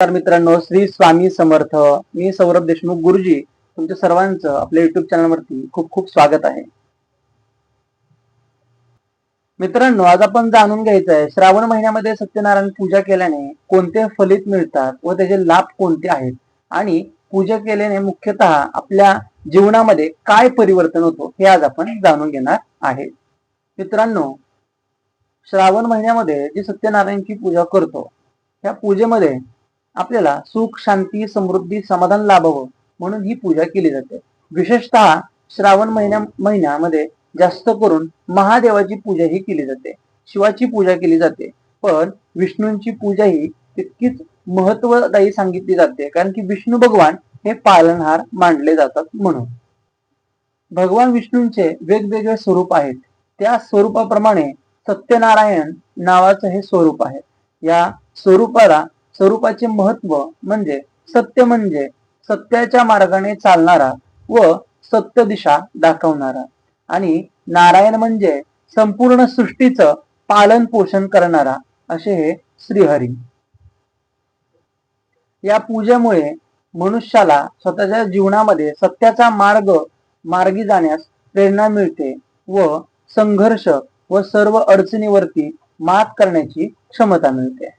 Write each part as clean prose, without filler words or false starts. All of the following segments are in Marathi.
नमस्कार मित्रांनो, श्री स्वामी समर्थ. मी सौरभ देशमुख गुरुजी तुमच्या सर्वांचं आपल्या युट्यूब चॅनलवरती खूप खूप स्वागत आहे. मित्रांनो, आज आपण जाणून घ्यायचं आहे श्रावण महिन्यामध्ये सत्यनारायण पूजा केल्याने कोणते फलित मिळतात व त्याचे लाभ कोणते आहेत आणि पूजा केल्याने मुख्यतः आपल्या जीवनामध्ये काय परिवर्तन होतो हे आज आपण जाणून घेणार आहे. मित्रांनो, श्रावण महिन्यामध्ये जी सत्यनारायणची पूजा करतो त्या पूजेमध्ये आपल्याला सुख, शांती, समृद्धी, समाधान लाभावं म्हणून ही पूजा केली जाते. विशेषतः श्रावण महिन्यामध्ये जास्त करून महादेवाची पूजा ही केली जाते, शिवाची पूजा केली जाते, पण विष्णूंची पूजा ही तितकीच महत्वदायी सांगितली जाते, कारण की विष्णू भगवान हे पालनहार मानले जातात. म्हणून भगवान विष्णूंचे वेगवेगळे स्वरूप आहेत. त्या स्वरूपाप्रमाणे सत्यनारायण नावाचं हे स्वरूप आहे. या स्वरूपाचे महत्व म्हणजे सत्याच्या मार्गाने चालणारा व सत्य दिशा दाखवणारा, आणि नारायण म्हणजे संपूर्ण सृष्टीचं पालन पोषण करणारा, असे हे श्रीहरी. या पूजेमुळे मनुष्याला स्वतःच्या जीवनामध्ये सत्याचा मार्गी जाण्यास प्रेरणा मिळते व संघर्ष व सर्व अडचणीवरती मात करण्याची क्षमता मिळते.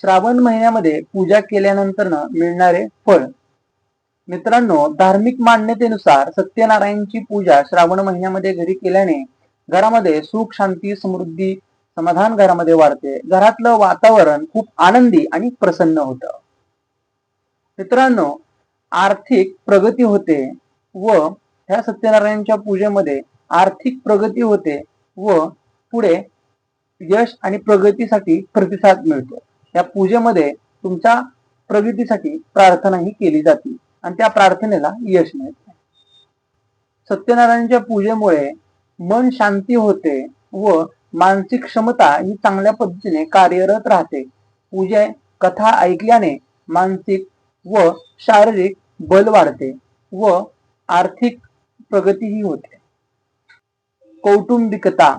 श्रावण महिन्यामध्ये पूजा केल्यानंतर मिळणारे फळ. मित्रांनो, धार्मिक मान्यतेनुसार सत्यनारायणची पूजा श्रावण महिन्यामध्ये घरी केल्याने घरामध्ये सुख, शांती, समृद्धी, समाधान घरामध्ये वाढते. घरातलं वातावरण खूप आनंदी आणि प्रसन्न होतं. मित्रांनो, आर्थिक प्रगती होते व ह्या सत्यनारायणच्या पूजेमध्ये आर्थिक प्रगती होते व पुढे यश आणि प्रगतीसाठी प्रतिसाद मिळतो. या पूजेमध्ये तुमच्या प्रगतीसाठी प्रार्थनाही केली जाते आणि त्या प्रार्थनेला यश मिळते. सत्यनारायणच्या पूजेमुळे मन शांती होते व मानसिक क्षमता ही चांगल्या पद्धतीने कार्यरत राहते. पूजा कथा ऐकल्याने मानसिक व शारीरिक बल वाढते व आर्थिक प्रगतीही होते. कौटुंबिकता.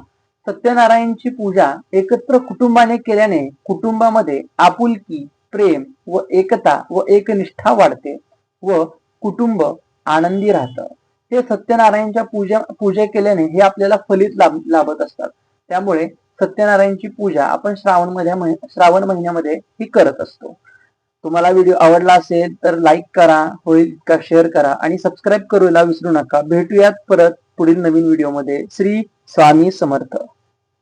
सत्यनारायणची पूजा एकत्र कुटुंबाने केल्याने कुटुंबामध्ये आपुलकी, प्रेम व एकता व एकनिष्ठा वाढते व कुटुंब आनंदी राहतं. हे सत्यनारायणच्या पूजा केल्याने हे आपल्याला फलित लाभत असतात. त्यामुळे सत्यनारायणची पूजा आपण श्रावण महिन्यामध्ये ही करत असतो. तुम्हाला व्हिडिओ आवडला असेल तर लाईक करा, होईल का शेअर करा आणि सबस्क्राईब करायला विसरू नका. भेटूयात परत पुढील नवीन व्हिडिओमध्ये. श्री स्वामी समर्थ.